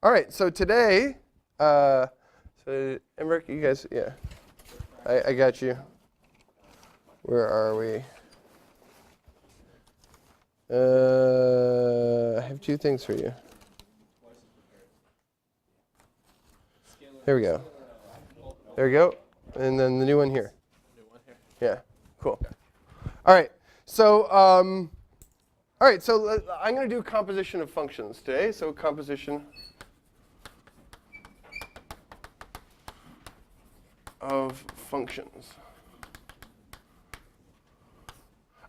All right, so today, so Emmerich, you guys, yeah, I got you. Where are we? I have two things for you. Here we go. There we go. And then the new one here. Yeah, cool. All right, so I'm going to do composition of functions today. So composition of functions.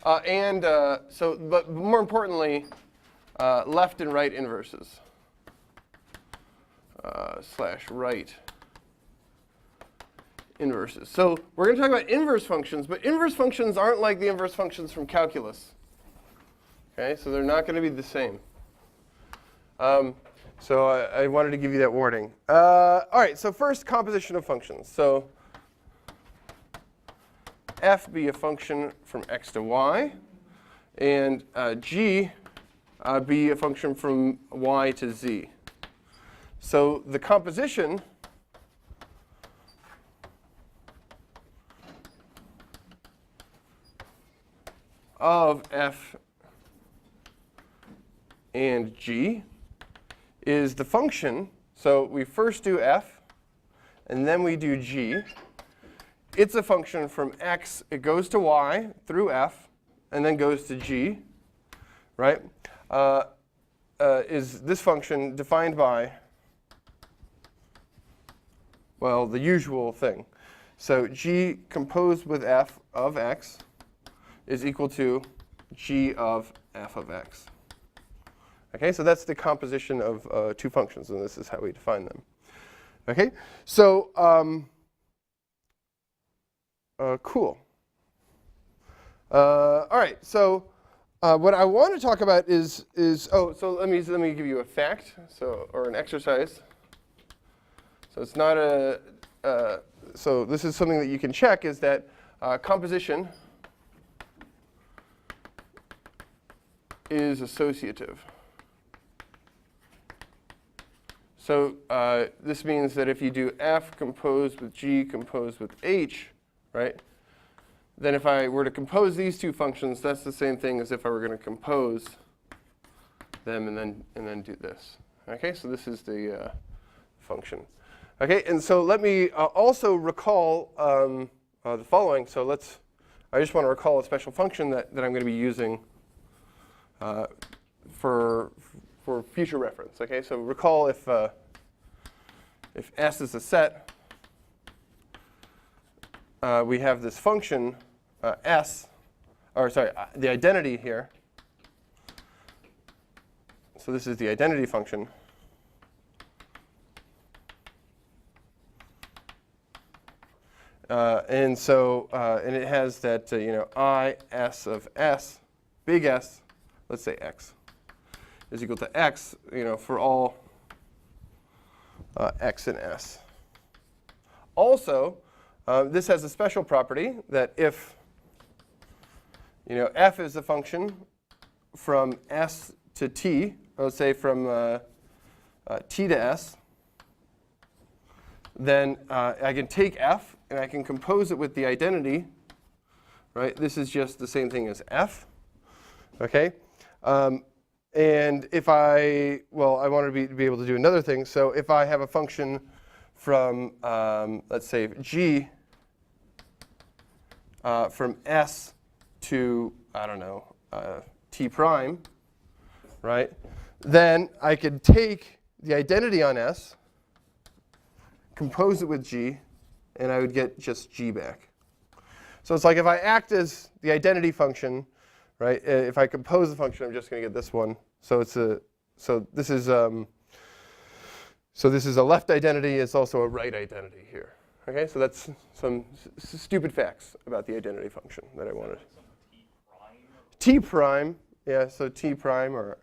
But more importantly, left and right inverses. / right inverses. So we're going to talk about inverse functions, but inverse functions aren't like the inverse functions from calculus. Okay, so they're not going to be the same. So I wanted to give you that warning. All right, so first, composition of functions. So f be a function from x to y, and g be a function from y to z. So the composition of f and g is the function. So we first do f, and then we do g. It's a function from x. It goes to y through f, and then goes to g, right? Is this function defined by, well, the usual thing. So g composed with f of x is equal to g of f of x. Okay, so that's the composition of two functions, and this is how we define them. Okay, so cool. All right, so what I want to talk about is so let me give you a fact, or an exercise. So it's not so this is something that you can check, is that composition is associative. So this means that if you do f composed with g composed with h, right, then if I were to compose these two functions, that's the same thing as if I were going to compose them and then do this. Okay, so this is the function. Okay, and so let me also recall the following. So I just want to recall a special function that I'm going to be using for future reference. Okay, so recall if S is a set, we have this function S, or sorry, the identity here. So this is the identity function. And it has that I S of S, big S, let's say x, is equal to x, for all x in S. Also, this has a special property that if f is a function from S to t, let's say from t to s, then I can take f and I can compose it with the identity, right? This is just the same thing as f, okay? And if I wanted to be able to do another thing. So if I have a function from, let's say, g from s to, I don't know, t prime, right? Then I could take the identity on s, compose it with g, and I would get just g back. So it's like if I act as the identity function, right? If I compose the function, I'm just going to get this one. So this is a left identity. It's also a right identity here. Okay, so that's some stupid facts about the identity function that I wanted. T prime, yeah. So T prime, or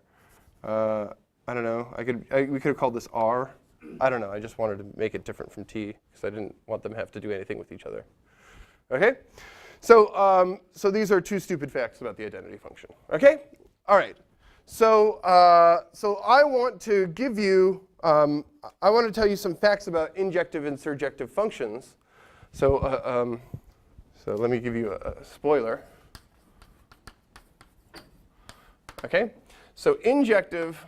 I don't know. We could have called this R. I don't know. I just wanted to make it different from T because I didn't want them to have to do anything with each other. Okay. So these are two stupid facts about the identity function. Okay? All right. So I want to give you, I want to tell you some facts about injective and surjective functions. So let me give you a spoiler. Okay, so injective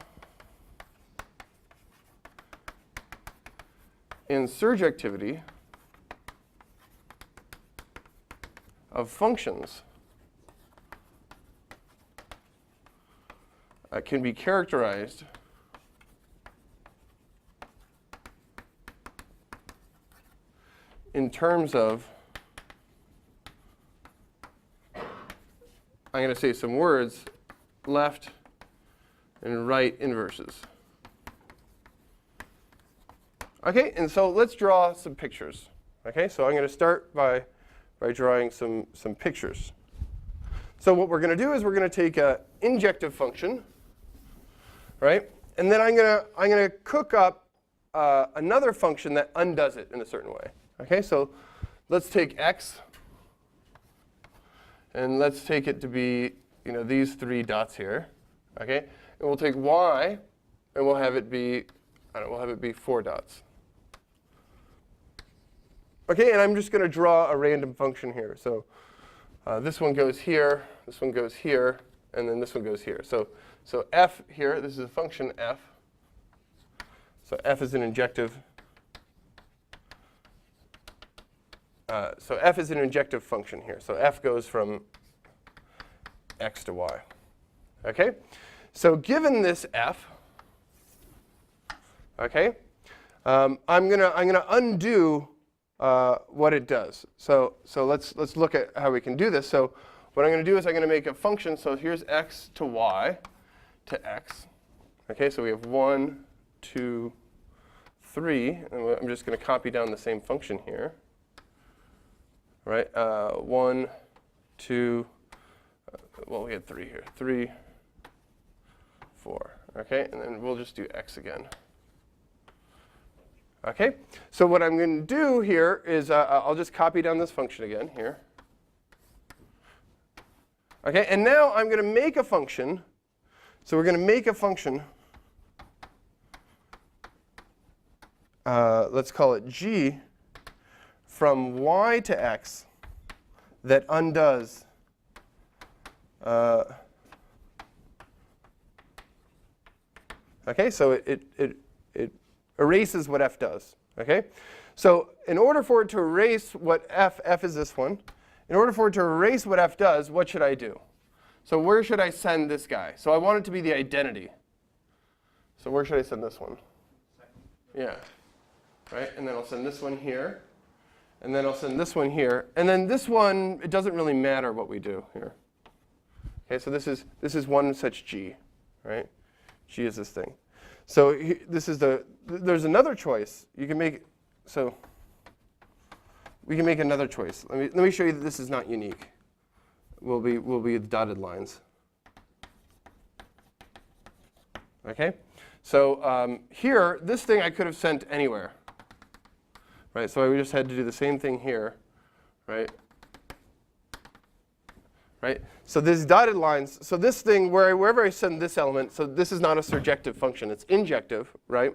and surjectivity of functions can be characterized in terms of, I'm going to say some words, left and right inverses. Okay, and so let's draw some pictures. Okay, so I'm going to start by drawing some pictures. So what we're going to do is we're going to take an injective function, right? And then I'm going to cook up another function that undoes it in a certain way. Okay, so let's take x, and let's take it to be, these 3 dots here. Okay, and we'll take y, and we'll have it be, we'll have it be 4 dots. Okay, and I'm just going to draw a random function here. So this one goes here, this one goes here, and then this one goes here. So f here, this is a function f. So f is an injective. So f is an injective function here. So f goes from x to y. Okay, so given this f, okay, I'm gonna undo what it does. So let's look at how we can do this. So what I'm going to do is I'm going to make a function. So here's x to y to x. Okay, so we have 1, 2, 3. And I'm just going to copy down the same function here. Right? 1, 2, well, we had 3 here. 3, 4. Okay, and then we'll just do x again. Okay, so what I'm going to do here is I'll just copy down this function again here. Okay, and now I'm going to make a function. So we're going to make a function. Let's call it g from y to x that undoes okay, so it erases what f does. Okay, so in order for it to erase what f is this one. In order for it to erase what f does, what should I do? So where should I send this guy? So I want it to be the identity. So where should I send this one? Yeah, right. And then I'll send this one here, and then I'll send this one here, and then this one. It doesn't really matter what we do here. Okay, so this is one such g, right? G is this thing. So this is there's another choice. You can make, so we can make another choice. Let me show you that this is not unique. Will be dotted lines. Okay? So here, this thing I could have sent anywhere. Right? So I just had to do the same thing here. Right? Right? So these dotted lines, so this thing, wherever I send this element, so this is not a surjective function. It's injective, right?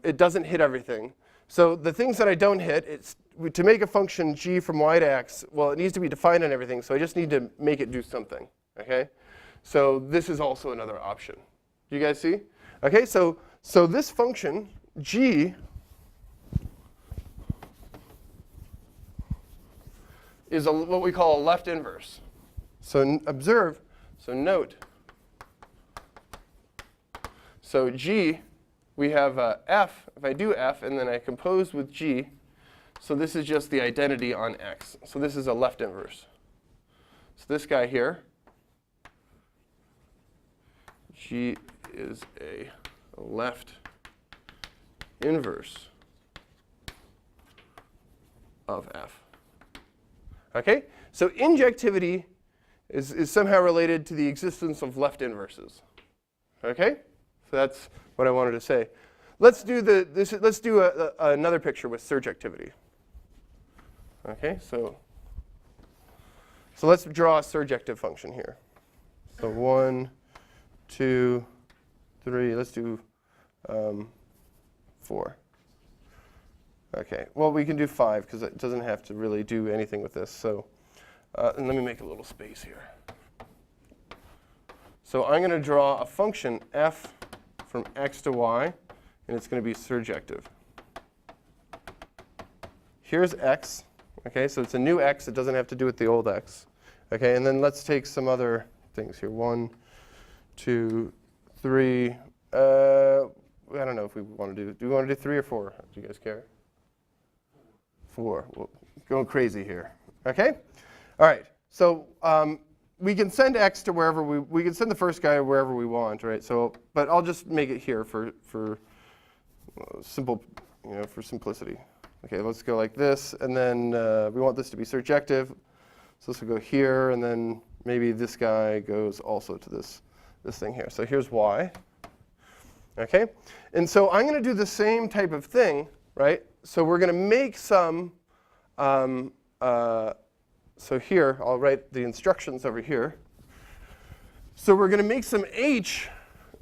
It doesn't hit everything. So the things that I don't hit, it's to make a function g from y to x, well, it needs to be defined on everything. So I just need to make it do something. Okay? So this is also another option. Do you guys see? Okay, so this function, g, is what we call a left inverse. So observe, so note. So g, we have f. If I do f and then I compose with g, so this is just the identity on x. So this is a left inverse. So this guy here, g is a left inverse of f. Okay? So injectivity is somehow related to the existence of left inverses. Okay? So that's what I wanted to say. Let's do another picture with surjectivity. Okay? So let's draw a surjective function here. So 1, 2, 3. Let's do 4. OK. Well, we can do 5 because it doesn't have to really do anything with this. So and let me make a little space here. So I'm going to draw a function f from x to y, and it's going to be surjective. Here's x. OK, so it's a new x. It doesn't have to do with the old x. OK, and then let's take some other things here. 1, 2, 3. I don't know if we want to do we want to do 3 or 4? Do you guys care? 4. Well, going crazy here. OK? All right. So we can send x to wherever we can send the first guy wherever we want, right? So, but I'll just make it here for simple, for simplicity. OK, let's go like this, and then we want this to be surjective. So this will go here, and then maybe this guy goes also to this thing here. So here's y. OK, and so I'm going to do the same type of thing, right? So we're going to make some. So here, I'll write the instructions over here. So we're going to make some h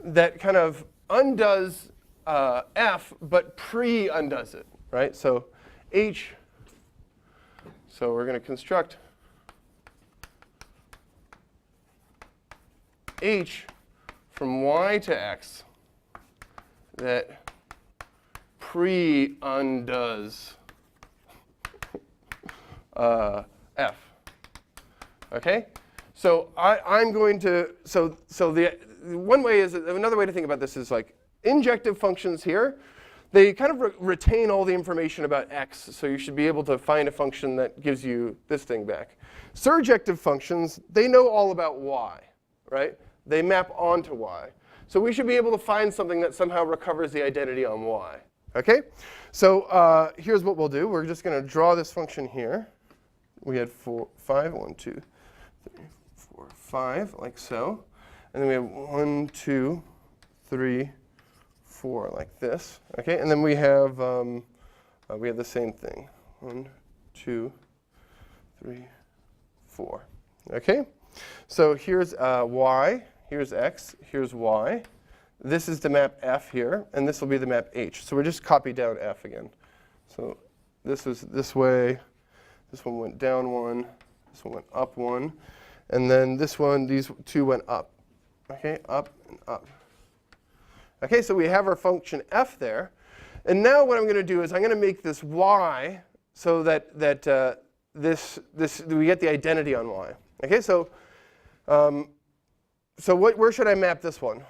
that kind of undoes f, but pre-undoes it, right? So h, so we're going to construct h from y to x that pre-undoes f. OK? So I'm going to, so the one way is, another way to think about this is like injective functions here, they kind of retain all the information about x. So you should be able to find a function that gives you this thing back. Surjective functions, they know all about y, right? They map onto y. So we should be able to find something that somehow recovers the identity on y. OK? So here's what we'll do. We're just going to draw this function here. We had 4, 5, 1, 2, 3, 4, 5, like so. And then we have 1, 2, 3, 4, like this. OK, and then we have the same thing. 1, 2, 3, 4. OK, so here's y, here's x, here's y. This is the map f here, and this will be the map h. So we just copy down f again. So this is this way. This one went down 1. This one went up 1. And then this one, these 2 went up. OK, up and up. OK, so we have our function f there. And now what I'm going to do is I'm going to make this y so that we get the identity on y. OK, so where should I map this one?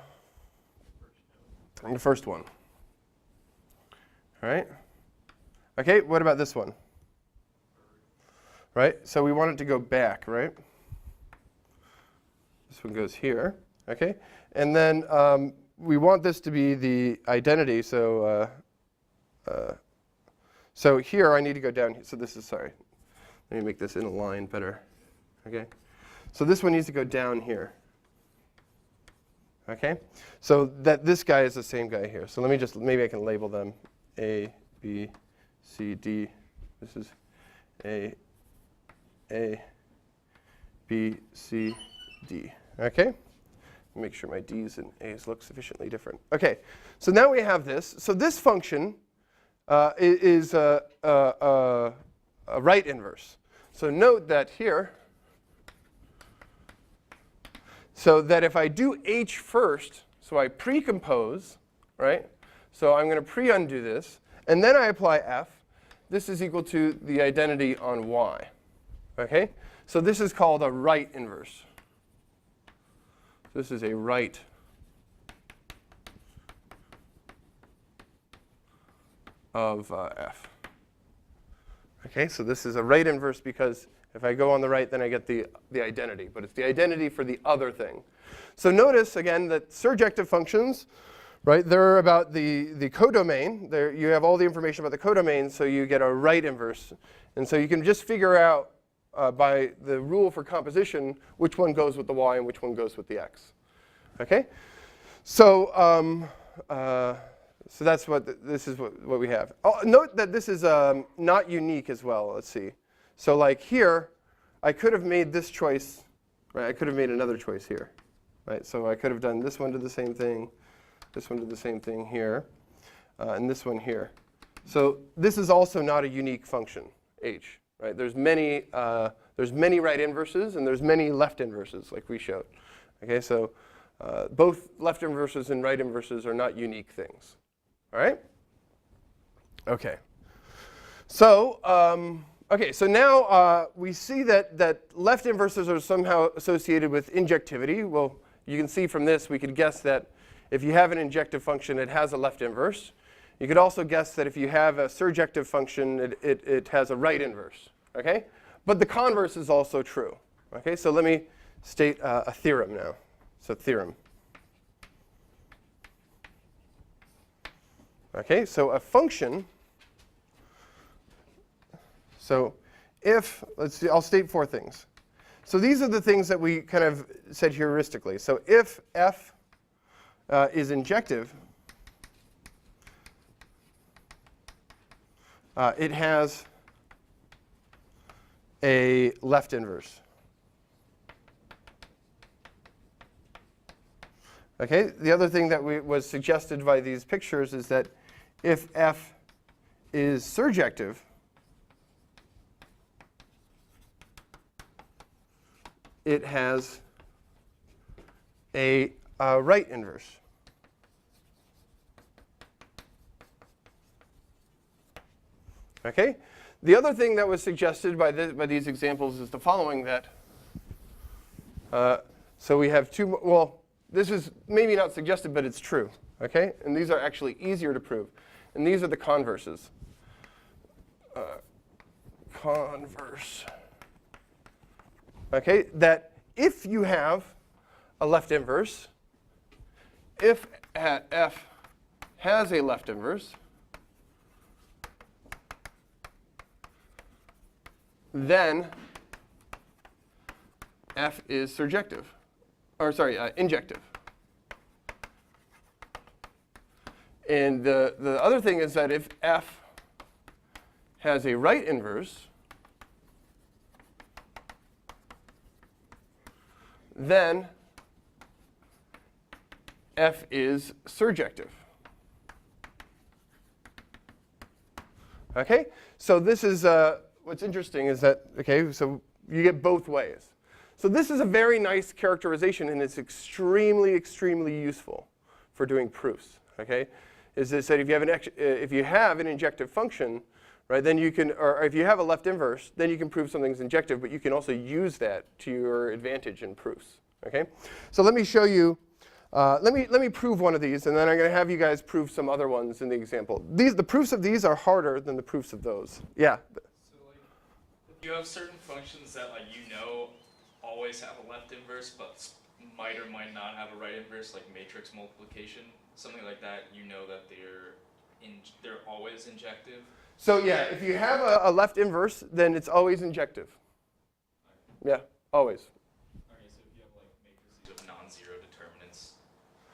The first one. All right. OK, what about this one? Right? So we want it to go back, right? This one goes here, OK? And then we want this to be the identity. So so here I need to go down here. So this is, sorry. Let me make this in a line better. OK? So this one needs to go down here. OK? So that this guy is the same guy here. So let me just, maybe I can label them A, B, C, D. This is A, B, C, D. OK? Make sure my D's and A's look sufficiently different. OK, so now we have this. So this function is a right inverse. So note that here, so that if I do h first, so I precompose, right? So I'm going to pre-undo this, and then I apply f. This is equal to the identity on y. OK? So this is called a right inverse. This is a right of f. OK, so this is a right inverse because if I go on the right, then I get the identity. But it's the identity for the other thing. So notice, again, that surjective functions, right, they're about the codomain. You have all the information about the codomain, so you get a right inverse. And so you can just figure out by the rule for composition which one goes with the y and which one goes with the x. OK? So so that's what this is what we have. Oh, note that this is not unique as well. Let's see. So like here, I could have made this choice. Right? I could have made another choice here. right? So I could have done this one did the same thing, this one did the same thing here, and this one here. So this is also not a unique function, h, right? There's many right inverses and there's many left inverses, like we showed. Okay, so both left inverses and right inverses are not unique things. All right? Okay. So so now we see that left inverses are somehow associated with injectivity. Well, you can see from this we could guess that if you have an injective function, it has a left inverse. You could also guess that if you have a surjective function, it has a right inverse. Okay? But the converse is also true. Okay? So let me state a theorem now. So theorem. Okay? So a function. So if, let's see, I'll state 4 things. So these are the things that we kind of said heuristically. So if f is injective, it has a left inverse. Okay, the other thing that was suggested by these pictures is that if f is surjective, it has a right inverse. Okay? The other thing that was suggested by these examples is the following, that so we have two, well, this is maybe not suggested, but it's true. Okay? And these are actually easier to prove. And these are the converses. Converse. Okay? That if you have a left inverse, if f has a left inverse, then f is surjective, or sorry, injective. And the other thing is that if f has a right inverse, then f is surjective. Okay? So this is what's interesting is that, okay, so you get both ways. So this is a very nice characterization, and it's extremely, extremely useful for doing proofs. Okay? Is this that if you have an injective function, right, then you can, or if you have a left inverse, then you can prove something's injective, but you can also use that to your advantage in proofs. Okay? So let me show you, let me prove one of these, and then I'm going to have you guys prove some other ones in the example. The proofs of these are harder than the proofs of those. Yeah? So like, you have certain functions that always have a left inverse, but might or might not have a right inverse, like matrix multiplication, something like that. You know that they're always injective. So yeah, if you have a left inverse, then it's always injective. Yeah, always. Okay, so if you have like matrices of non-zero determinants,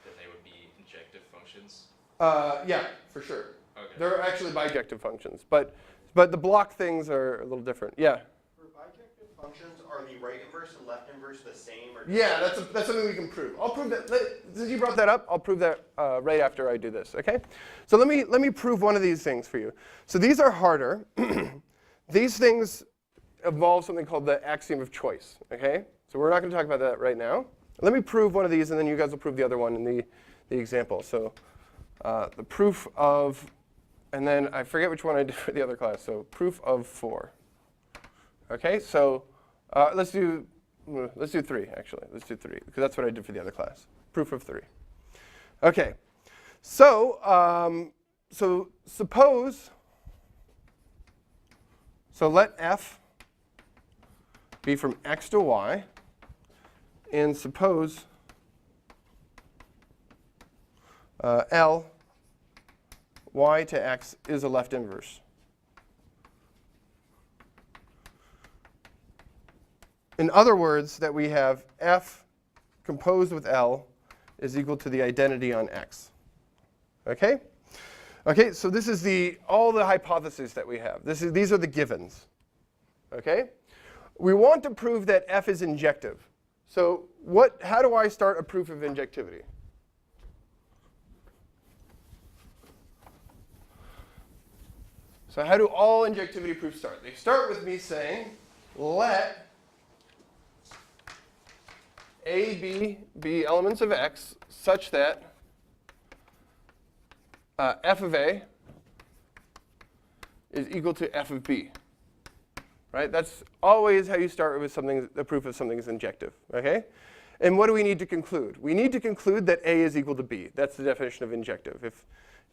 then they would be injective functions? Yeah, for sure. Okay. They're actually bijective functions, but the block things are a little different. Yeah. For bijective functions, are the right inverse and left inverse the same? Or Yeah, that's something we can prove. I'll prove that. Since you brought that up, I'll prove that right after I do this. Okay. So let me prove one of these things for you. So these are harder. These things involve something called the axiom of choice. Okay. So we're not going to talk about that right now. Let me prove one of these, and then you guys will prove the other one in the example. So the proof of, and then I forget which one I did for the other class. So proof of 4. Okay. So let's do 3 actually. Let's do 3 because that's what I did for the other class. Proof of 3. Okay. So so suppose. So let f be from x to y, and suppose L y to x is a left inverse. In other words, that we have f composed with L is equal to the identity on x. Okay? Okay, so this is all the hypotheses that we have. These are the givens. Okay? We want to prove that f is injective. So how do I start a proof of injectivity? So how do all injectivity proofs start? They start with me saying, let A, B be elements of X such that f of A is equal to f of B. Right? That's always how you start with something, the proof of something is injective. Okay? And what do we need to conclude? We need to conclude that A is equal to B. That's the definition of injective.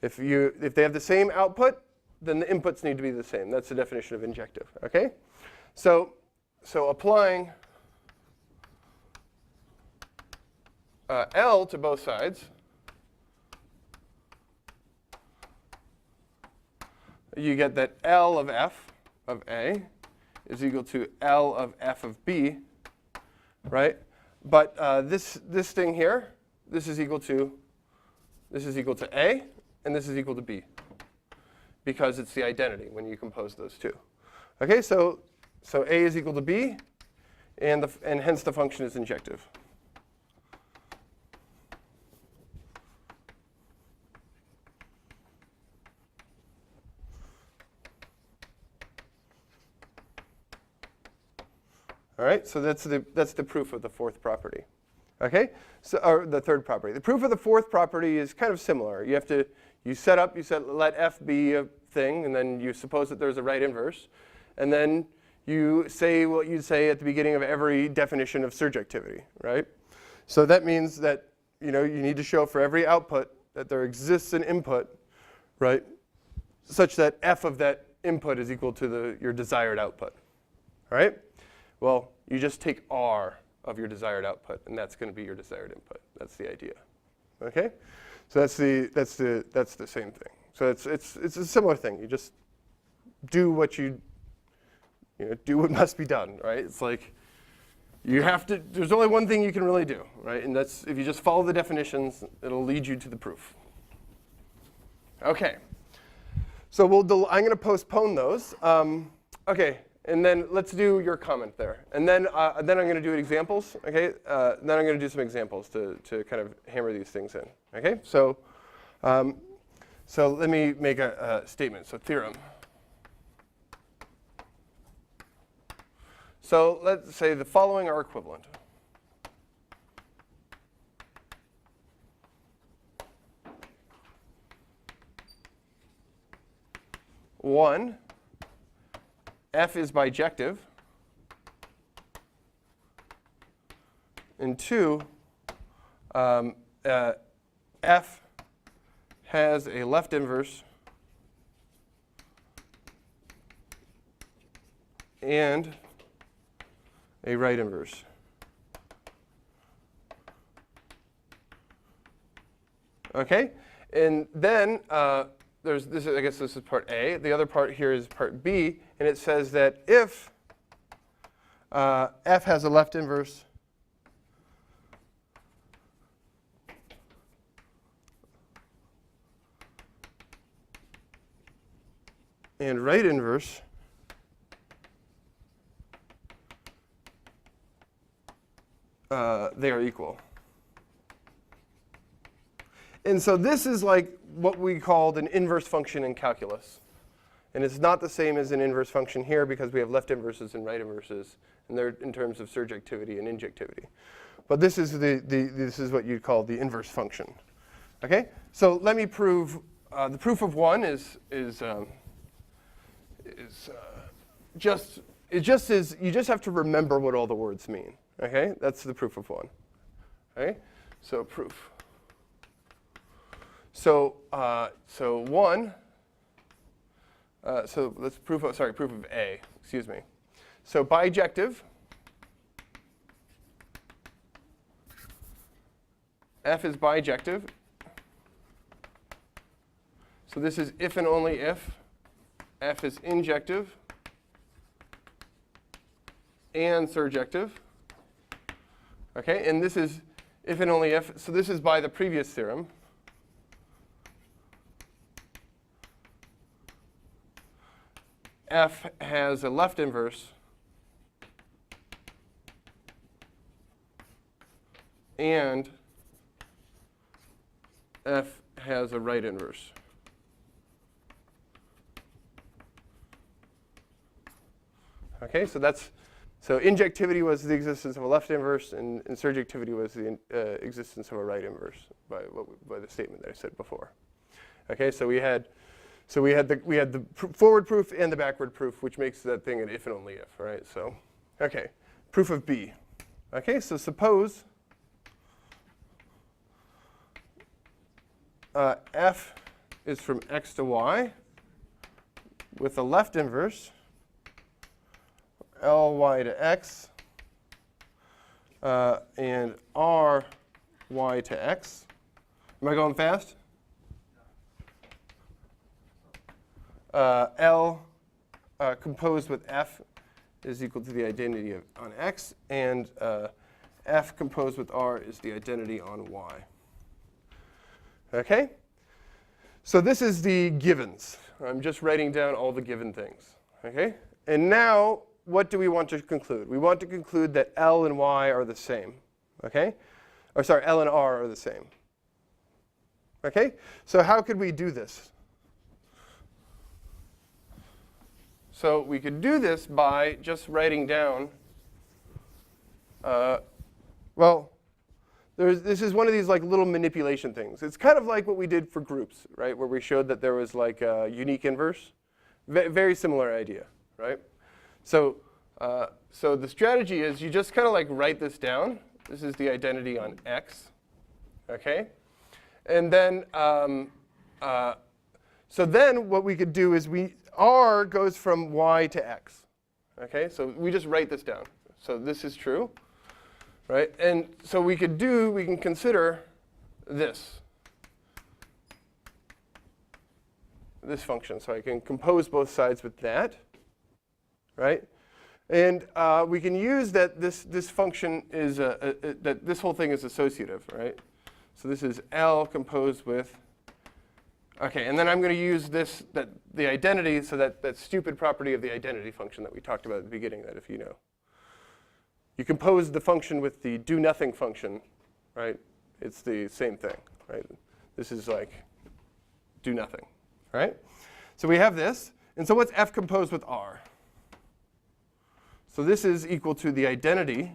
If they have the same output, then the inputs need to be the same. That's the definition of injective. Okay? So applying L to both sides, you get that L of f of A is equal to L of f of B, right? But this thing here, this is equal to A, and this is equal to B, because it's the identity when you compose those two. Okay, so A is equal to B, and hence the function is injective. All right, so that's the proof of the fourth property. Okay, or the third property. The proof of the fourth property is kind of similar. You set let f be a thing, and then you suppose that there's a right inverse, and then you say what you'd say at the beginning of every definition of surjectivity, right? So that means that you need to show for every output that there exists an input, right, such that f of that input is equal to your desired output. All right? Well, you just take R of your desired output, and that's going to be your desired input. That's the idea. Okay? So that's the same thing. So it's a similar thing. You just do what do what must be done, right? It's like you have to. There's only one thing you can really do, right? And that's if you just follow the definitions, it'll lead you to the proof. Okay. So I'm going to postpone those. Okay. And then let's do your comment there. And then I'm going to do examples. Okay. Then I'm going to do some examples to kind of hammer these things in. Okay. So let me make a statement. So theorem. So let's say the following are equivalent. One, f is bijective. And two, f has a left inverse and a right inverse. Okay? And then there's this. I guess this is part A. The other part here is part B, and it says that if f has a left inverse and right inverse, they are equal. And so this is like what we called an inverse function in calculus. And it's not the same as an inverse function here because we have left inverses and right inverses, and they're in terms of surjectivity and injectivity. But this is this is what you'd call the inverse function. Okay? So let me prove the proof of one you just have to remember what all the words mean. Okay? That's the proof of one. Okay? So proof. So one. So let's proof of A. Excuse me. So bijective. F is bijective. So this is if and only if F is injective and surjective. Okay, and this is if and only if. So this is by the previous theorem. F has a left inverse and f has a right inverse. Okay, so injectivity was the existence of a left inverse, and surjectivity was the existence of a right inverse by the statement that I said before. Okay, so we had the forward proof and the backward proof, which makes that thing an if and only if, right? So, okay, proof of B. Okay, so suppose f is from x to y with a left inverse Ly to x and Ry to x. Am I going fast? L composed with f is equal to the identity on x, and f composed with r is the identity on y. Okay? So this is the givens. I'm just writing down all the given things. Okay? And now, what do we want to conclude? We want to conclude that L and Y are the same. Okay? Or sorry, L and R are the same. Okay? So how could we do this? So we could do this by just writing down, this is one of these like little manipulation things. It's kind of like what we did for groups, right? Where we showed that there was like a unique inverse. Very similar idea, right? So the strategy is you just kind of like write this down. This is the identity on x, okay? And then, so then what we could do is R goes from y to x, okay? So we just write this down. So this is true, right? And so we can consider this function. So I can compose both sides with that, right? And we can use that this function is, that this whole thing is associative, right? So this is L composed with, okay, and then I'm going to use the identity, so that stupid property of the identity function that we talked about at the beginning, that if you know. You compose the function with the do-nothing function, right? It's the same thing, right? This is like do-nothing, right? So we have this. And so what's f composed with r? So this is equal to the identity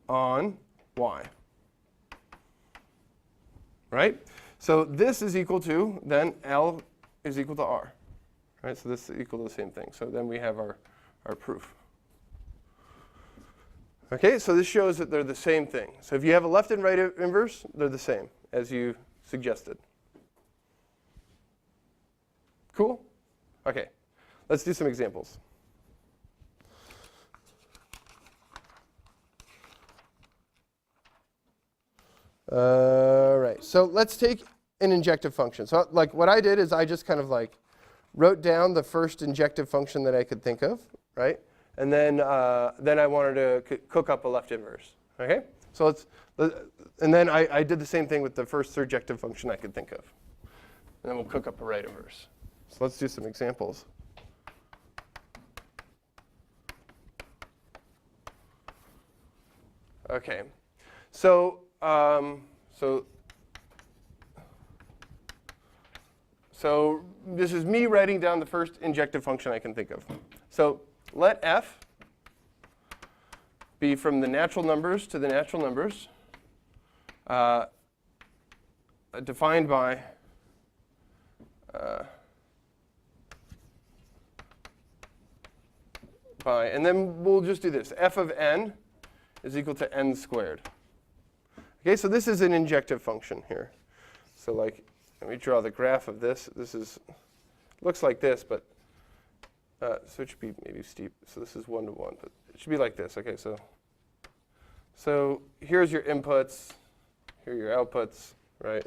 on y, right? So this is equal to, then L is equal to R, right? So this is equal to the same thing. So then we have our proof. Okay, so this shows that they're the same thing. So if you have a left and right inverse, they're the same, as you suggested. Cool? Okay, let's do some examples. All right, so let's take an injective function. So like what I did is I just kind of like wrote down the first injective function that I could think of, right? And then I wanted to cook up a left inverse. Okay? So and then I did the same thing with the first surjective function I could think of. And then we'll cook up a right inverse. So let's do some examples. Okay. So this is me writing down the first injective function I can think of. So let f be from the natural numbers to the natural numbers, defined by and then we'll just do this. F of n is equal to n squared. Okay, so this is an injective function here. So like, let me draw the graph of this. This looks like this, but so it should be maybe steep. So this is 1 to 1, but it should be like this. Okay, so here's your inputs, here are your outputs, right?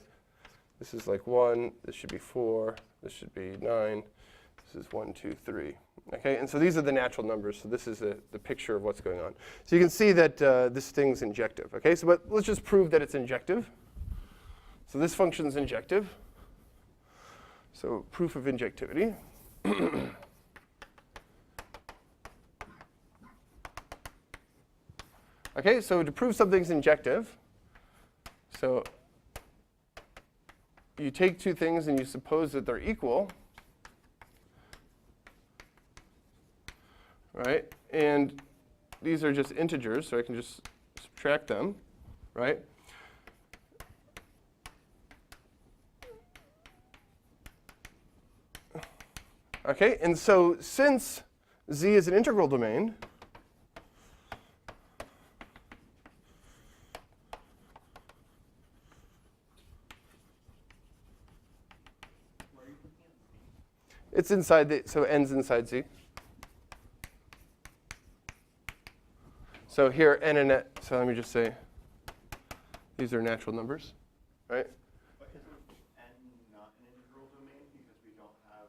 This is like 1. This should be 4. This should be 9. This is 1, 2, 3. Okay, and so these are the natural numbers. So this is the picture of what's going on. So you can see that this thing's injective. Okay, so but let's just prove that it's injective. So this function's injective. So proof of injectivity. Okay, so to prove something's injective, So you take two things and you suppose that they're equal, right? And these are just integers, so I can just subtract them, right? Okay, and so since Z is an integral domain, it's inside the, so n's inside Z. So here, n and n, so let me just say, these are natural numbers, right? But isn't n not an integral domain because we don't have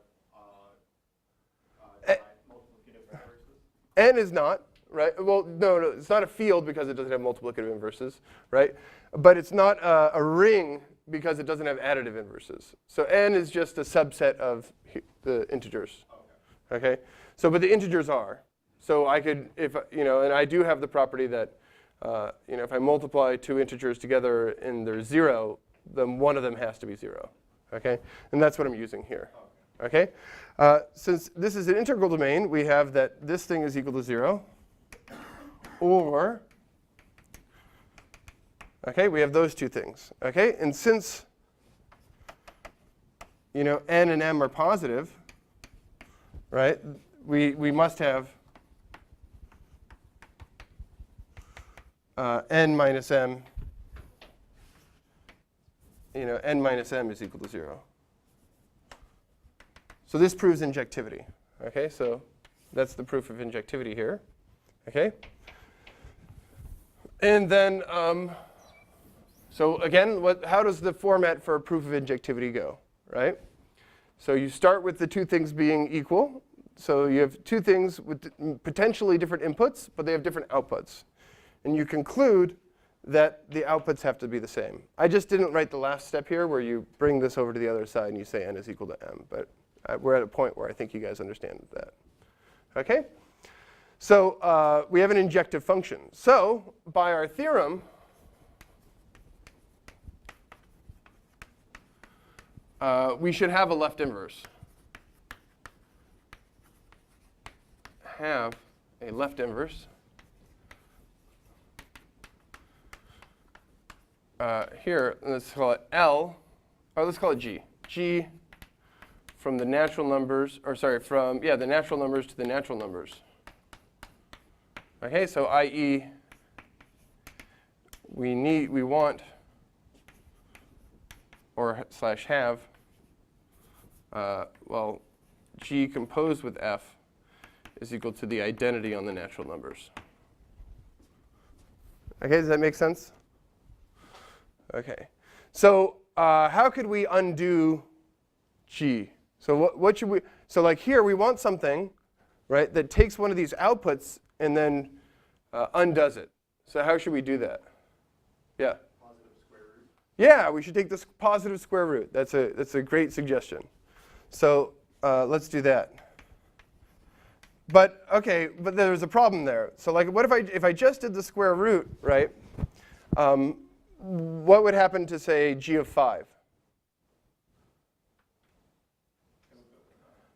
multiplicative inverses? N is not, right? Well, no, it's not a field because it doesn't have multiplicative inverses, right? But it's not a ring because it doesn't have additive inverses. So n is just a subset of the integers. Okay? So, but the integers are. So I could, if and I do have the property that, if I multiply two integers together and they're 0, then one of them has to be 0. Okay? And that's what I'm using here. Okay? Since this is an integral domain, we have that this thing is equal to 0, or, okay, we have those two things. Okay? And since, n and m are positive, right, we must have n minus m, n minus m is equal to 0. So this proves injectivity. Okay, so that's the proof of injectivity here. Okay, and then so again, how does the format for a proof of injectivity go? Right. So you start with the two things being equal. So you have two things with potentially different inputs, but they have different outputs. And you conclude that the outputs have to be the same. I just didn't write the last step here where you bring this over to the other side and you say n is equal to m. But we're at a point where I think you guys understand that. Okay? So we have an injective function. So by our theorem, we should have a left inverse. Have a left inverse. Here, let's call it L, or let's call it G. G from the natural numbers, or sorry, from, the natural numbers to the natural numbers. Okay, so i.e., we want, or slash have, G composed with F is equal to the identity on the natural numbers. Okay, does that make sense? Okay, so how could we undo G? So what should we, so like here we want something, right, that takes one of these outputs and then undoes it. So how should we do that? Yeah? Positive square root. Yeah, we should take this positive square root. That's a great suggestion. So let's do that. But okay, but there's a problem there. So like what if I just did the square root, right? What would happen to, say, g of 5?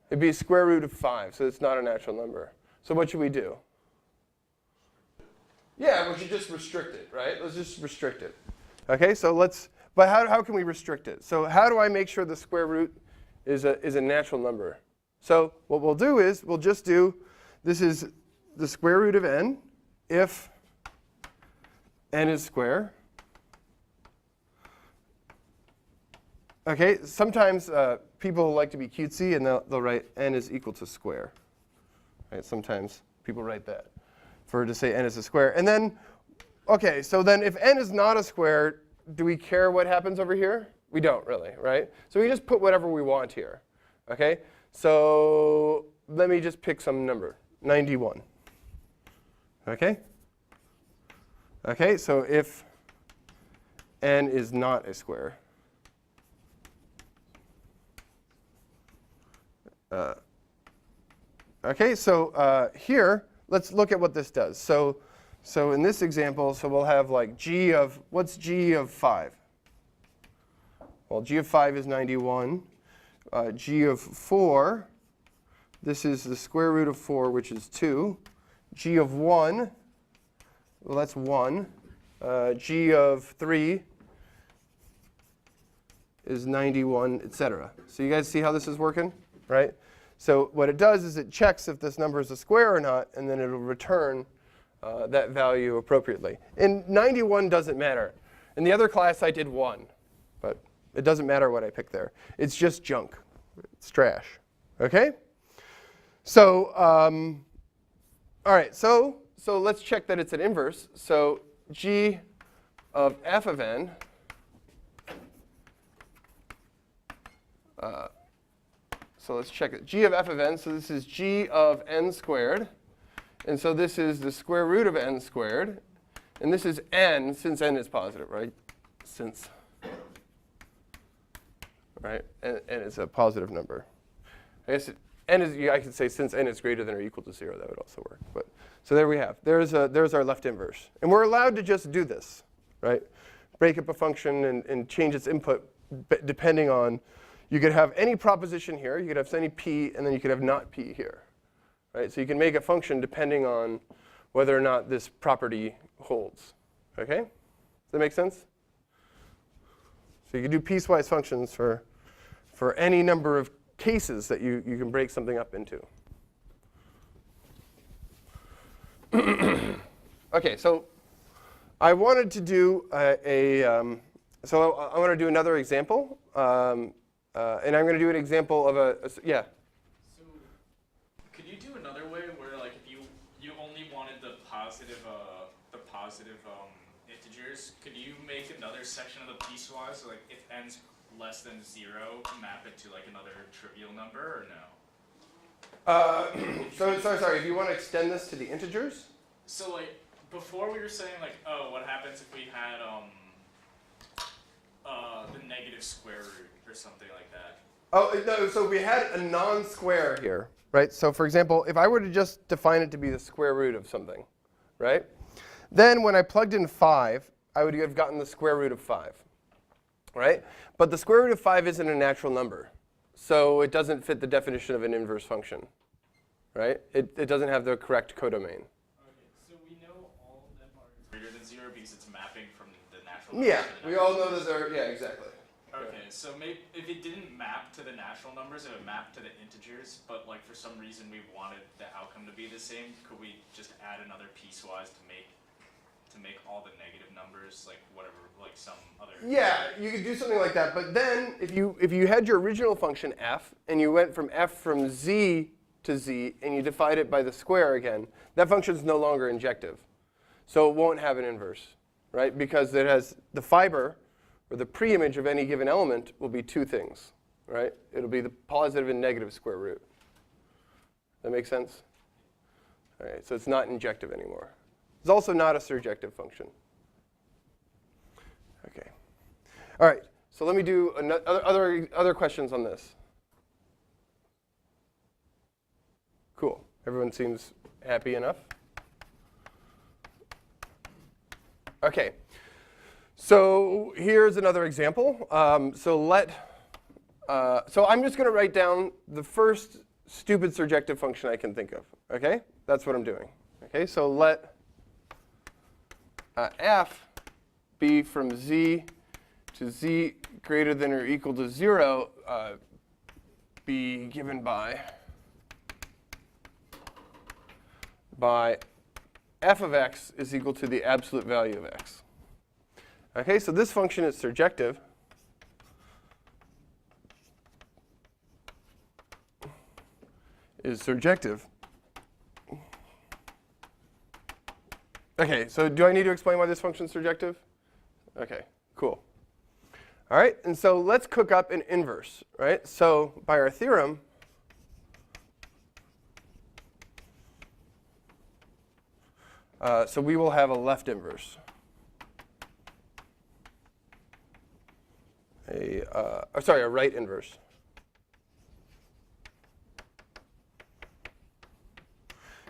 It'd be square root of 5, so it's not a natural number. So what should we do? Yeah, we should just restrict it, right? Let's just restrict it. Okay, so but how can we restrict it? So how do I make sure the square root is a natural number? So what we'll do is we'll just do, this is the square root of n if n is square. Okay, sometimes people like to be cutesy and they'll write n is equal to square. Right? Sometimes people write that to say n is a square. And then, okay, so then if n is not a square, do we care what happens over here? We don't really, right? So we just put whatever we want here. Okay, so let me just pick some number, 91. Okay? Okay, so if n is not a square, okay, so here, let's look at what this does. So in this example, so we'll have like g of, what's g of 5? Well, g of 5 is 91. G of 4, this is the square root of 4, which is 2. G of 1, well, that's 1. G of 3 is 91, etc. So you guys see how this is working, right? So what it does is it checks if this number is a square or not, and then it'll return that value appropriately. And 91 doesn't matter. In the other class, I did 1. But it doesn't matter what I pick there. It's just junk. It's trash. OK? So all right, so let's check that it's an inverse. So g of f of n so let's check it. G of f of n, so this is g of n squared. And so this is the square root of n squared. And this is n, since n is positive, right? Since, right? And it's a positive number. I guess n is, I could say since n is greater than or equal to 0, that would also work. But so there we have. There's our left inverse. And we're allowed to just do this, right? Break up a function and change its input depending on, you could have any proposition here, you could have any p, and then you could have not p here. Right? So you can make a function depending on whether or not this property holds. OK? Does that make sense? So you can do piecewise functions for any number of cases that you can break something up into. OK, so I wanted to do so I want to do another example. And I'm going to do an example of yeah. So could you do another way where, like, if you only wanted the positive integers, could you make another section of the piecewise, so like if n's less than 0, map it to like another trivial number, or no? So sorry, if you want to extend this to the integers? So like before we were saying like, oh, what happens if we had the negative square root or something like that? Oh, no, so we had a non-square here, right? So for example, if I were to just define it to be the square root of something, right? Then when I plugged in 5, I would have gotten the square root of 5, right? But the square root of 5 isn't a natural number. So it doesn't fit the definition of an inverse function, right? It doesn't have the correct codomain. Okay, so we know all of them are greater than 0 because it's mapping from the natural numbers. Yeah, we all know that they're, yeah, exactly. Okay, so maybe if it didn't map to the natural numbers, it would map to the integers, but like for some reason we wanted the outcome to be the same, could we just add another piecewise to make all the negative numbers, like whatever, like some other? Yeah, you could do something like that, but then if you had your original function f, and you went from f from z to z, and you divide it by the square again, that function is no longer injective. So it won't have an inverse, right? Because it has the fiber, or the preimage of any given element will be two things, right? It'll be the positive and negative square root. That make sense? All right, so it's not injective anymore. It's also not a surjective function. OK. All right, so let me do other questions on this. Cool. Everyone seems happy enough. OK. So here's another example. So I'm just going to write down the first stupid surjective function I can think of. OK? That's what I'm doing. OK? So let f be from z to z greater than or equal to 0 be given by f of x is equal to the absolute value of x. OK, so this function is surjective. OK, so do I need to explain why this function is surjective? OK, cool. All right, and so let's cook up an inverse, right? So by our theorem, so we will have a left inverse. A right inverse.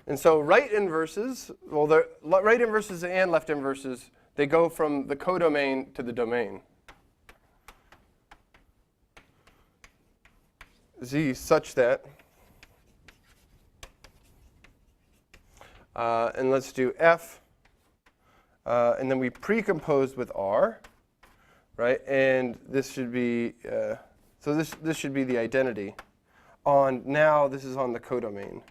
And so right inverses, well, the right inverses and left inverses, they go from the codomain to the domain. Z such that, and let's do F, and then we precompose with R, right? And this should be, so this should be the identity on, now this is on the codomain.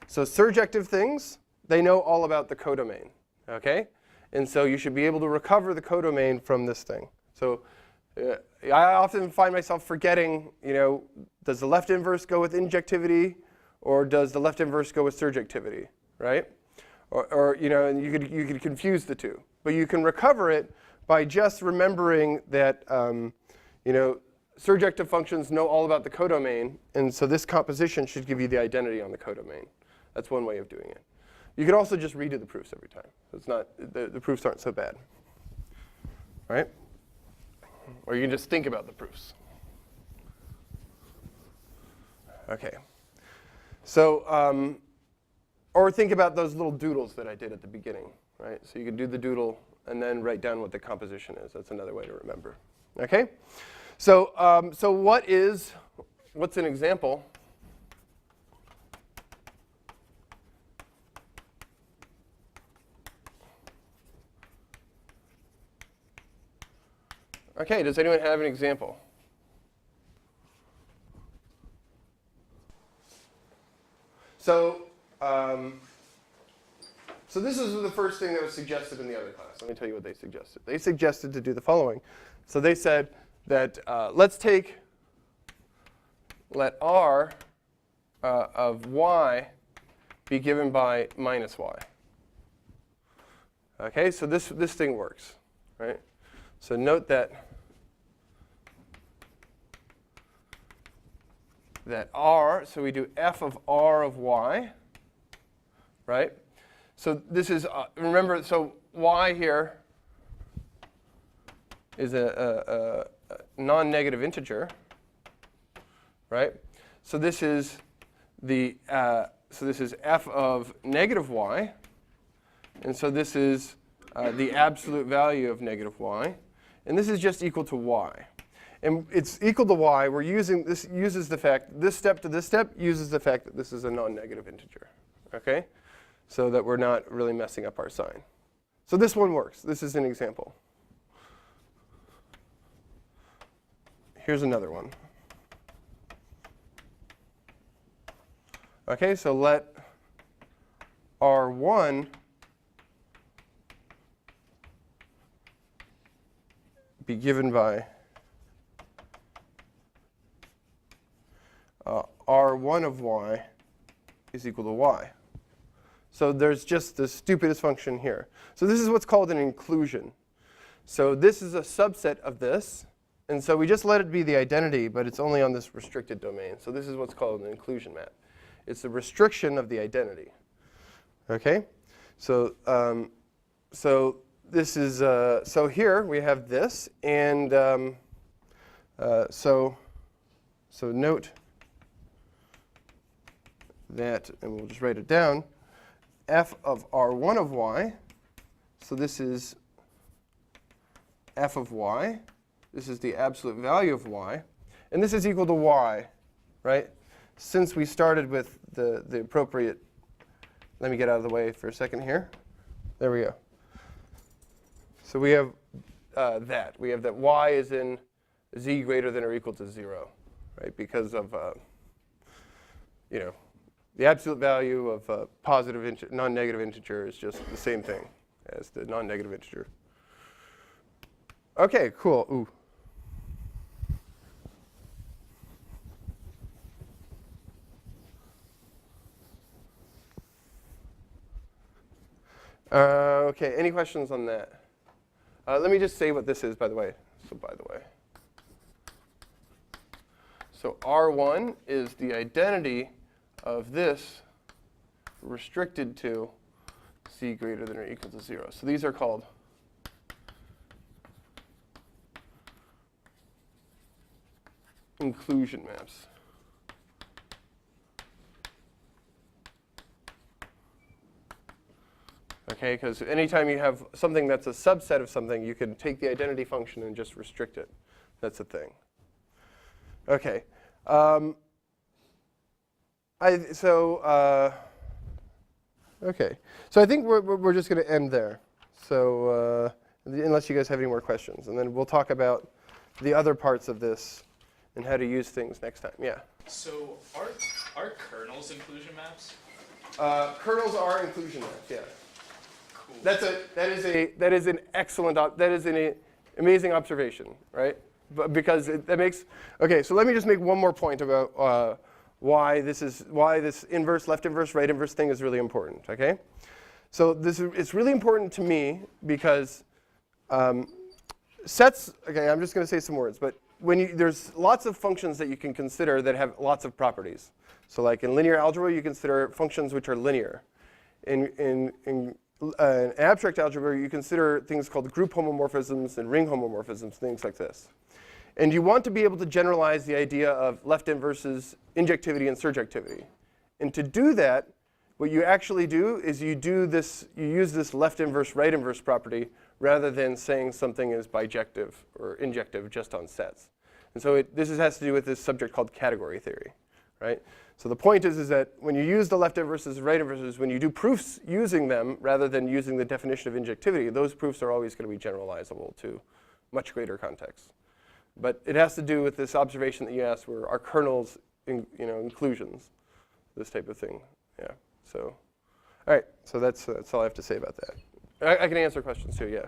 So surjective things, they know all about the codomain, okay? And so you should be able to recover the codomain from this thing. So I often find myself forgetting, does the left inverse go with injectivity, or does the left inverse go with surjectivity, right? Or and you could confuse the two. But you can recover it by just remembering that, surjective functions know all about the codomain, and so this composition should give you the identity on the codomain. That's one way of doing it. You could also just redo the proofs every time. It's not, the proofs aren't so bad, right? Or you can just think about the proofs. Okay. So, or think about those little doodles that I did at the beginning, right? So you could do the doodle and then write down what the composition is. That's another way to remember. Okay? So, what's an example? Okay, does anyone have an example? So, so this is the first thing that was suggested in the other class. Let me tell you what they suggested. They suggested to do the following. So they said that let R of y be given by minus y. Okay, so this thing works, right? So note that R, so we do f of R of y, right? So this is, remember, so y here is a non-negative integer, right? So this is the, so this is f of negative y, and so this is the absolute value of negative y, and this is just equal to y. And it's equal to y. We're using, this uses the fact, this step to this step uses the fact that this is a non-negative integer, okay? So that we're not really messing up our sign. So this one works. This is an example. Here's another one. Okay, so let R1 be given by R1 of y is equal to y. So there's just the stupidest function here. So this is what's called an inclusion. So this is a subset of this. And so we just let it be the identity, but it's only on this restricted domain. So this is what's called an inclusion map. It's a restriction of the identity. Okay? So, so this is, so here we have this. And so note that, and we'll just write it down, f of R1 of y. So this is f of y. This is the absolute value of y. And this is equal to y, right? Since we started with the appropriate, let me get out of the way for a second here. There we go. So we have that. We have that y is in z greater than or equal to 0, right? Because of, the absolute value of a positive non-negative integer is just the same thing as the non-negative integer. Okay, cool. Ooh. Okay, any questions on that? Let me just say what this is, by the way. So R1 is the identity of this restricted to z greater than or equal to 0. So these are called inclusion maps. Okay, because anytime you have something that's a subset of something, you can take the identity function and just restrict it. That's a thing. Okay. Okay. So I think we're just going to end there. So unless you guys have any more questions, and then we'll talk about the other parts of this and how to use things next time. Yeah. So are kernels inclusion maps? Kernels are inclusion maps. Yeah. Cool. That is an excellent amazing observation, right? But because that makes okay. So let me just make one more point about why this inverse, left inverse, right inverse thing is really important. Okay. So it's really important to me because sets. Okay, I'm just going to say some words, but there's lots of functions that you can consider that have lots of properties. So like in linear algebra, you consider functions which are linear. In abstract algebra, you consider things called group homomorphisms and ring homomorphisms, things like this. And you want to be able to generalize the idea of left inverses, injectivity, and surjectivity. And to do that, what you actually do is you use this left inverse, right inverse property rather than saying something is bijective or injective just on sets. And so this has to do with this subject called category theory, right? So the point is that when you use the left inverses, right inverses, when you do proofs using them rather than using the definition of injectivity, those proofs are always going to be generalizable to much greater contexts. But it has to do with this observation that you asked, where are kernels, inclusions, this type of thing. Yeah. So, all right. So that's all I have to say about that. I can answer questions too. Yeah.